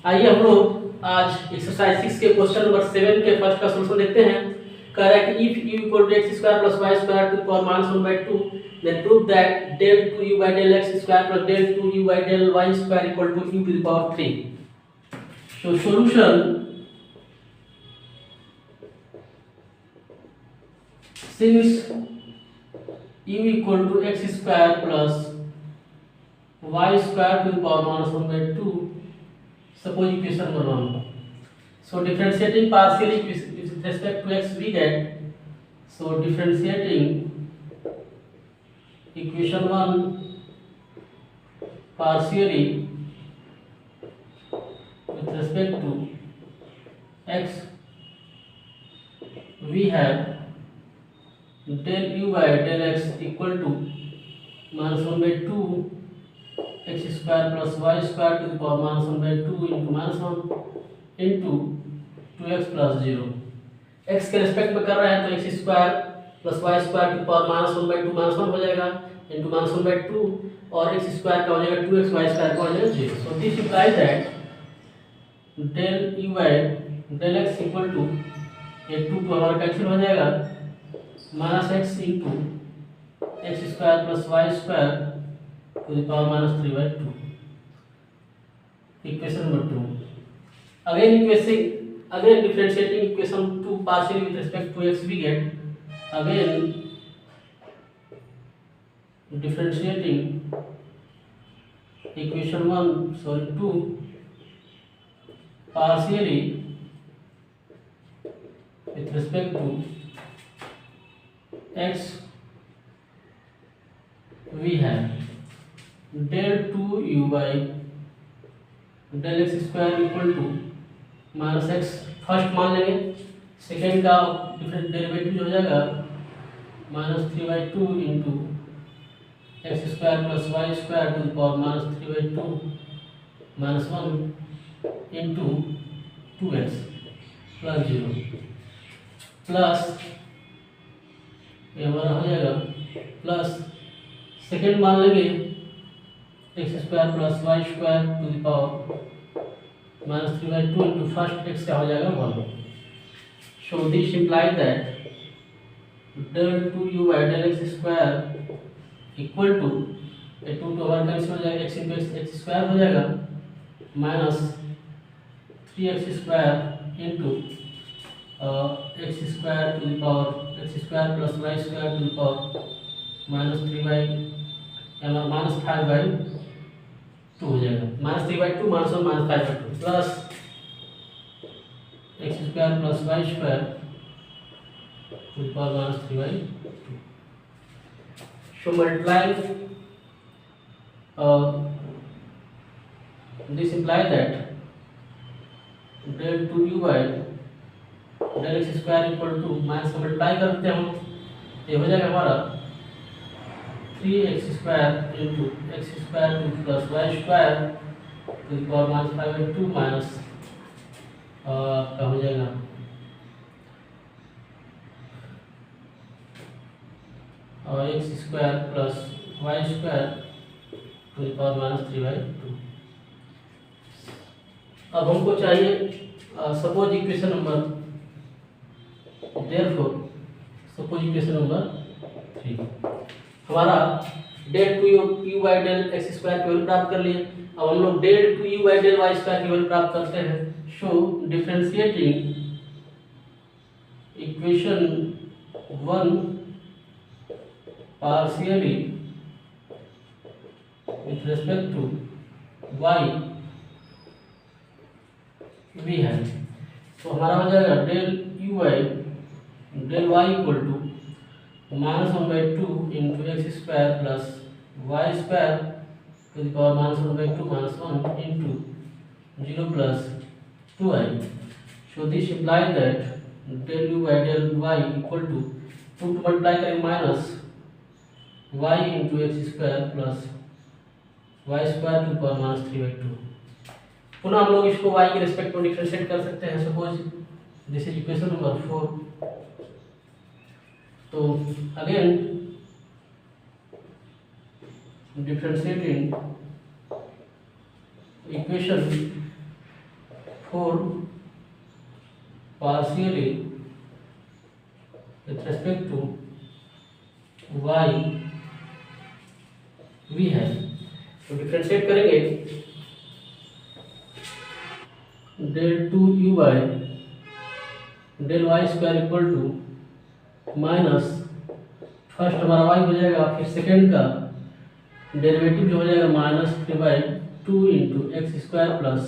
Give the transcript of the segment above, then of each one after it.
आइए हम लोग आज एक्सरसाइज 6 के क्वेश्चन नंबर 7 के फर्स्ट का सॉल्यूशन देखते हैं। कह रहा है कि if u equal to x square plus y square to the power minus 1/2 then prove that del 2u by del x square plus del 2u by del y square equal to u to the power 3। So solution, since u equal to x square plus y square to the power minus 1/2, suppose equation number 1. So differentiating partially with respect to x we get, so differentiating equation 1 partially with respect to x we have del u by del x equal to minus 1/2 x square plus y square to the power minus 1/2 into minus 1 into 2x plus 0। x के respect में कर रहे हैं तो x square plus y square to power minus 1/2 minus 1 हो जाएगा into minus 1/2 और x square का हो जाएगा 2x वाई स्क्वायर का हो जाएगा 0। So this implies that del u by del x equal to ये 2 तो हमारा कैंसिल हो जाएगा minus x into x square plus y square to the power minus 3/2। Equation number 2 again differentiating equation 2 partially with respect to x we get again differentiating equation 2 partially with respect to x we have del 2u by del x square equal to minus x first मान लेंगे, second का different derivative जो हो जाएगा minus 3/2 into x square plus y square to the power minus 3/2 minus 1 into 2x plus 0 plus ये हमारा हो जाएगा प्लस सेकेंड मान लेंगे x square plus y square to the power minus 3/2 into first x का हो जाएगा 1। So this implies that del 2u by del x square equal to ये 2 तो हमारा कैंसिल हो जाएगा x इंटू एक्स स्क्वायर हो जाएगा minus 3x square into x square to the power x square plus y square to the power minus 5/2 हो जाएगा minus 3/2 minus 1 minus 5/2 plus x square plus y square to the power minus 3/2। So multiply this imply that del 2u by del x square equal to minus का multiply करते हैं हम ये हो जाएगा हमारा 3x square into x square to plus y square to the power minus 5/2 minus का हो जाएगा और x square plus y square to the power minus 3/2। अब हमको चाहिए suppose equation number therefore suppose equation number 3 हमारा del 2u by del x square की value प्राप्त कर लिए। अब हम लोग del 2u by del y square की वैल्यू प्राप्त करते हैं। So differentiating equation 1 partially with respect to y we है तो हमारा हो जाएगा del u by del y equal to minus 1/2 into x square plus y square to the power minus 1/2 minus 1 into 0 plus 2i। So this implies that del u by del y equal to 2 multiply करेंगे minus y into x square plus y square to the power minus 3/2। पुनः हम लोग इसको y के respect में differentiate कर सकते हैं। Suppose this is equation number 4। तो again differentiating equation for partially with respect to y we have, तो डिफ्रेंशिएट करेंगे del 2 u del y square equal to minus first हमारा y हो जाएगा, फिर सेकेंड का डेरिवेटिव जो हो जाएगा -3/2 into x square plus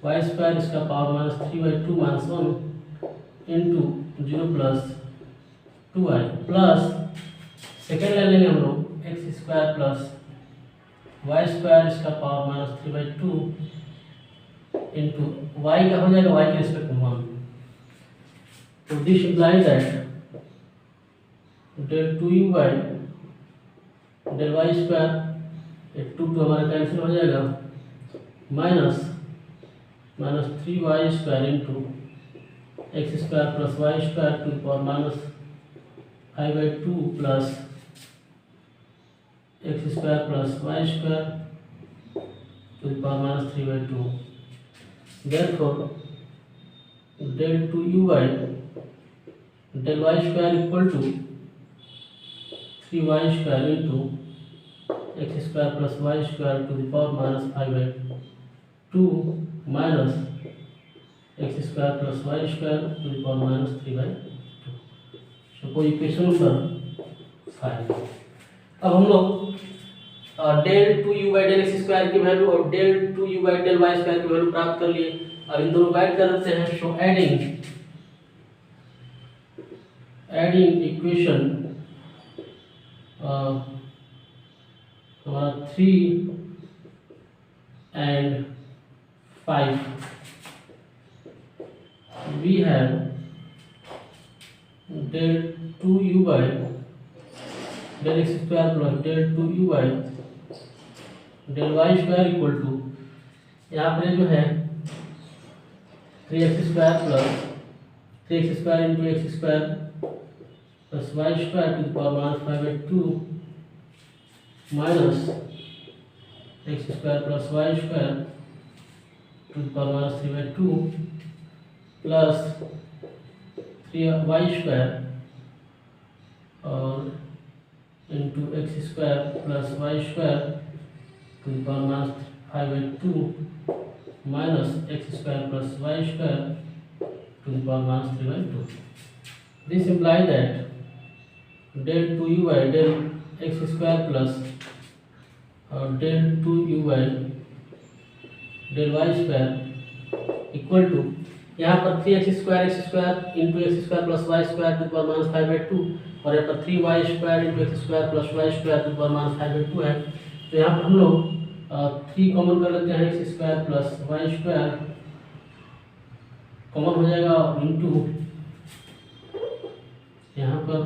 y square इसका power -3/2 -1 into 0 plus 2y plus second ले लेंगे हम लोग x square plus y square इसका पावर -3/2 इंटू वाई का हो जाएगा y के रिस्पेक्ट में 1। तो this implies that del 2u del y square 2 हमारा कैंसिल हो जाएगा -3y square into x square plus y square to the power -5/2 plus x square plus y square to the power -3/2। Therefore, del 2u del y square equal to 3y square into x square plus y square to the power -5/2 minus x square plus y square to the power -3/2। Suppose equation number 5। अब हम लोग del 2u del x square की value और del 2u del y square की value प्राप्त कर लिए। अब इन दोनों को ऐड कर देते हैं। सो एडिंग इक्वेशन हमारा 3 and 5 we have del 2u del x square plus del 2u del y square equal to यहाँ पर जो है 3x square plus 3x square into x square plus y square to the power -5/2 minus x square plus y square to the power -3/2 plus 3y square और into x square plus y square to the power -5/2 minus x square plus y square to the power -3/2। This imply that del 2u del x square plus और del 2u del y square equal to यहाँ पर 3x square into x square plus y square to the power -5/2 और यहाँ पर 3y square into x square plus y square to the power -5/2 है। तो यहाँ पर हम लोग 3 कॉमन कर लेते हैं, x square plus y square common हो जाएगा इंटू यहाँ पर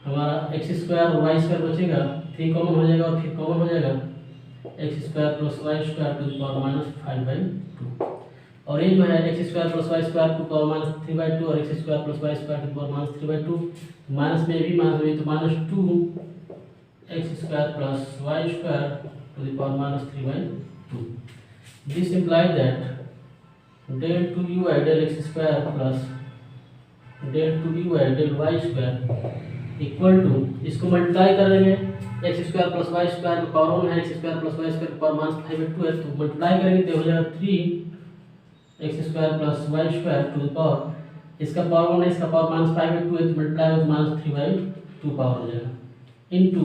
हमारा एक्स स्क्वायर और वाई स्क्वायर बचेगा, 3 कॉमन हो जाएगा और फिर कॉमन हो जाएगा x square plus y square to the power -5/2 और ये जो है x square plus y square to the power -3/2 और x square plus y square to the power -3/2 minus में भी माइनस हुई तो -2 x square plus y square to the power -3/2। This imply that del 2u del x square plus del 2u del y square equal to, इसको multiply कर देंगे, x square plus y square का power 1 है, x square plus y square का power -5/2 है, तो multiply करेंगे तो हो जाएगा 3 x square plus y square to the power, इसका पावर 1 है, इसका पावर -5/2 है, तो मल्टीप्लाई हो -3/2 पावर हो जाएगा into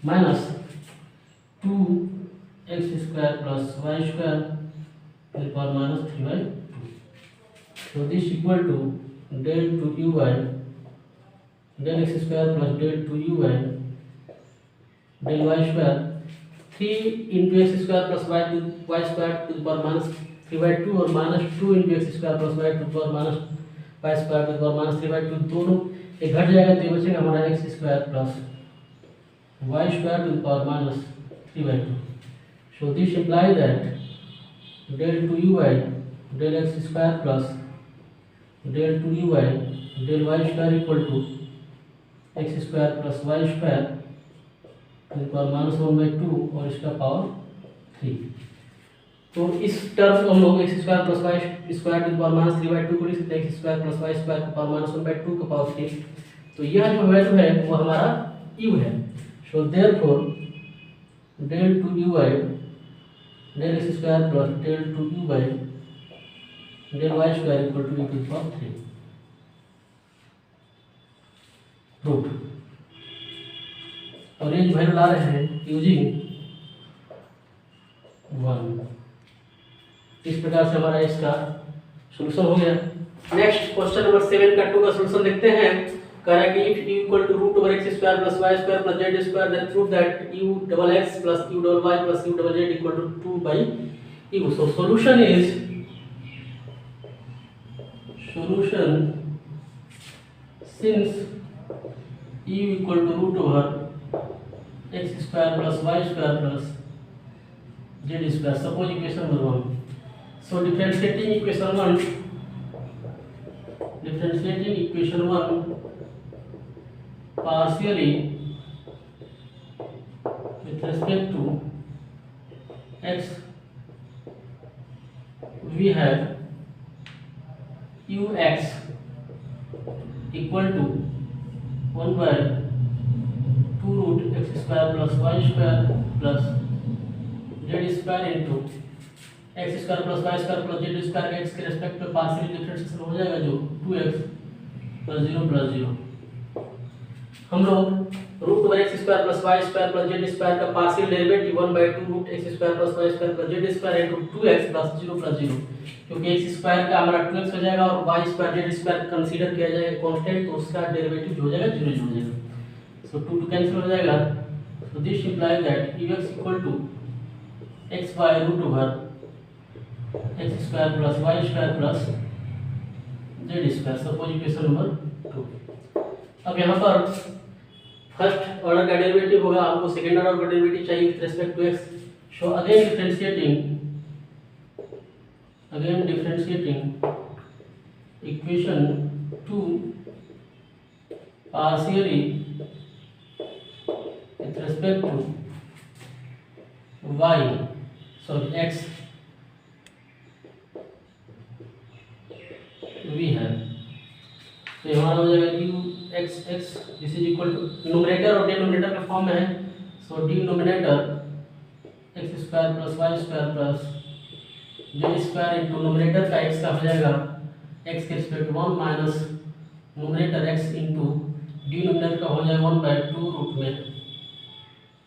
minus 2 x square plus y square to the power -3/2। so this equal to del 2u del x square plus del 2u del y square 3 into x square plus y square to the power -3/2 और -2 into x square plus y to the power y square to the power -3/2 दोनों ये घट जाएगा तो ये बचेगा हमारा x square plus y square to the power -3/2। So this imply that del 2u del x square plus del 2u del y square equal to x square plus y square to the power -1/2 और इसका power 3। तो इस term को हम लोग x square plus y square to the power minus 3/2 को लिख सकते हैं, x square plus y square to the power minus 1/2 का पावर 3। तो यह जो वैल्यू है वो हमारा u है। So therefore del 2 u by del x square plus del 2 u by del y square equal to e to the power 3 root. और ये जो वैल्यू ला रहे हैं यूजिंग 1। इस प्रकार से हमारा इसका सॉल्यूशन हो गया। नेक्स्ट क्वेश्चन नंबर 7 का 2 का सॉल्यूशन देखते हैं। कह रहा है कि if u equal to root over x square plus y square plus z square then prove that u double x plus u double y plus u double z equal to 2 by u। So solution since u equal to root over x square plus y square plus z square. Suppose equation number 1। So differentiating equation 1 partially with respect to x, we have ux equal to 1 by 2 root x square plus y square plus z square into x square plus y square plus z square का x के respect में partial differentiation हो जाएगा जो 2x plus 0 हम लोग root over x square plus y square plus z square का partial derivative 1/2 root x square plus y square plus z square into 2x plus 0 क्योंकि एक्स स्क्वायर का हमारा 2x हो जाएगा और y square z square consider किया जाएगा constant, तो उसका डेरिवेटिव हो जाएगा 0 हो जाएगा। सो 2 कैंसिल हो जाएगा। So this implies that ux equal to x by root over x square plus y square plus z square. Suppose equation number 2। अब यहाँ पर फर्स्ट ऑर्डर का डेरिवेटिव होगा, आपको सेकंड ऑर्डर का डेरिवेटिव चाहिए with respect to x. So again differentiating equation 2 partially with respect to x we है। तो हमारा हो जाएगा u x x this is equal to numerator और डिनोमिनेटर के फॉर्म में है। So denominator x square plus y square plus z square into numerator का x का हो जाएगा x के respect 1 minus numerator x into denominator का हो जाएगा 1/2 रूट में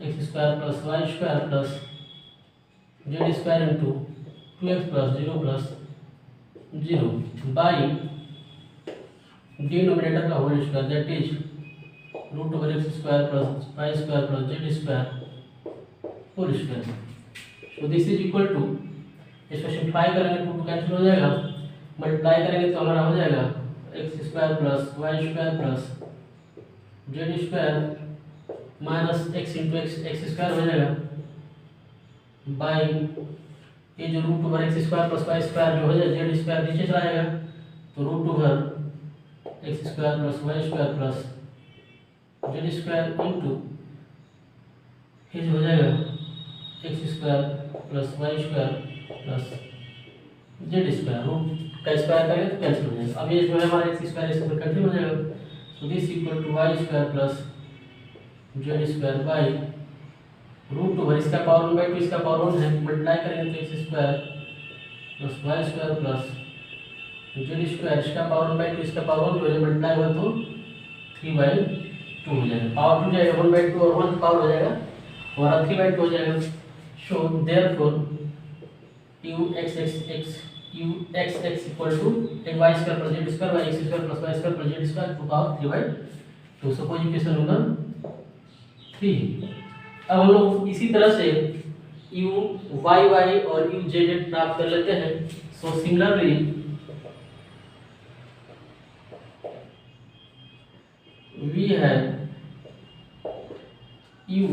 x square plus y square plus z square into 2x plus 0 by denominator का whole square that is root over x square plus y square plus z square whole square. So this is equal to, इसको simplify करेंगे 2 cancel हो जाएगा, multiply करेंगे तो हमारा हो जाएगा x square plus y square plus z square minus x into x square हो जाएगा बाई ये जो root over x square plus y square जो हो जाए जेड स्क्वायर नीचे चला जाएगा, तो root over x square plus y square plus z square into ये जो हो जाएगा x square plus y square plus z square root का स्क्वायर करेंगे तो कैंसिल हो जाएगा। अब ये जो है हमारा एक्स स्क्वायर इस पर कैंसिल हो जाएगा। So this equal to y square plus z square by root over इसका पावर 1/2 इसका पावर 1 है, मल्टीप्लाई करेंगे तो x square plus y square plus z square इसका पावर 1/2 इसका पावर 1 हो जाएगा, मल्टीप्लाई हुआ तो 3/2 हो जाएगा। पावर 2 जाएगा 1/2 और 1 पावर हो जाएगा हमारा 3/2 हो जाएगा। So therefore u x x equal to y square plus z square by x square plus y square plus z square to power 3/2। Suppose equation number 3। अब हम लोग इसी तरह से u y y और u z z प्राप्त कर लेते हैं। So similarly we have u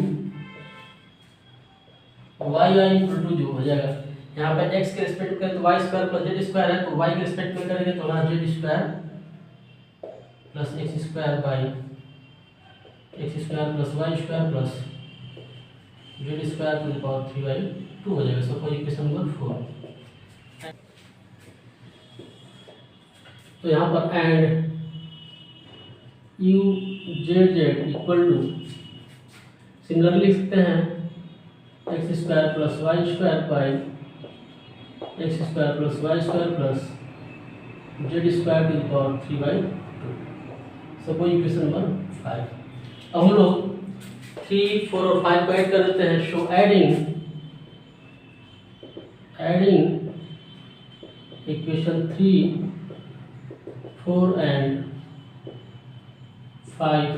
y y equal to जो हो जाएगा यहाँ पे x के रिस्पेक्ट में तो y square plus z square है, तो y के रिस्पेक्ट में करेंगे तो हमारा z square plus x square by x square plus y square plus z square to the power 3/2 2 हो जाएगा। Suppose equation number 4। तो यहाँ पर and u z z equal to, similarly लिख सकते हैं x square plus y square by x square plus y square plus z square to the power 3/2। Suppose equation number 5। अब हम लोग 3, 4 और 5 को ऐड कर देते हैं। Show adding equation 3, 4 and 5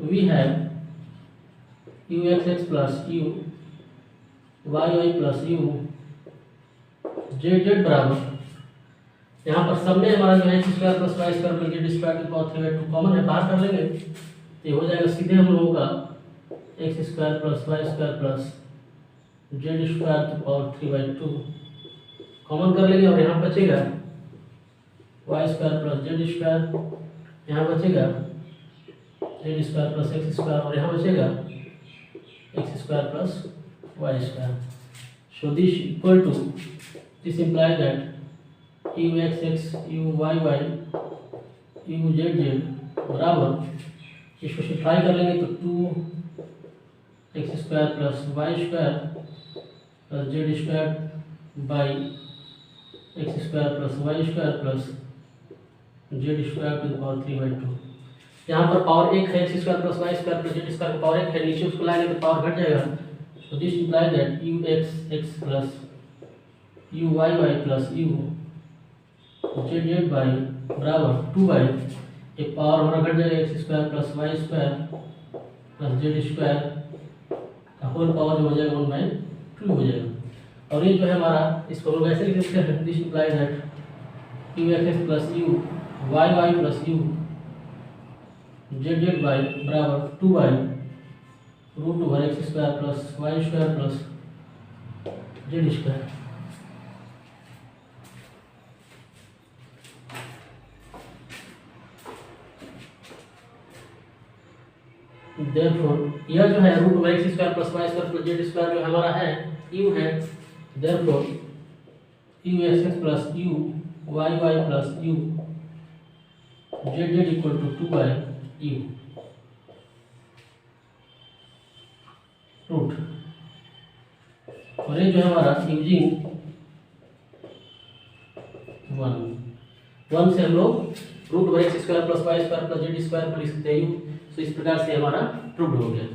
we have uxx plus u yy plus u z बराबर, यहाँ पर सब में हमारा जो है x square plus y square plus z square की पावर 3/2 कॉमन है, बाहर कर लेंगे तो ये हो जाएगा सीधे हम लोगों का x square plus y square plus z square की पावर 3/2 कॉमन कर लेंगे और यहाँ बचेगा y square plus z square, यहाँ बचेगा z square plus x square और यहाँ बचेगा x square plus y square. So this equal to, this imply that u x x u y y u z z बराबर, इसको simply कर लेंगे तो 2 x square plus y square plus z square by x square plus y square plus z square to the power 3/2। यहाँ पर power 1 है, x square plus y square plus z square का power 1 है, नीचे उसको लाएंगे तो पावर घट जाएगा। So this imply that u x x plus u y y plus u z z by बराबर 2 ये पावर हमारा घट जाएगा x square plus y square plus z square का होल पावर जो हो जाएगा 1/2 हो जाएगा। और ये जो है हमारा, इसको हम ऐसे लिख सकते हैं, this imply that u x x plus u y y plus u z z by बराबर 2/√2 x square plus y square plus z square. Therefore यह जो है √2 x square plus y square plus z square जो हमारा है u है, therefore u x x plus u y y plus u z z equal to 2/u root. और ये जो है हमारा यूजिंग 1 से हम लोग √2 x square plus y square plus z square को लिख सकते हैं। तो इस प्रकार से हमारा प्रूव्ड हो गया।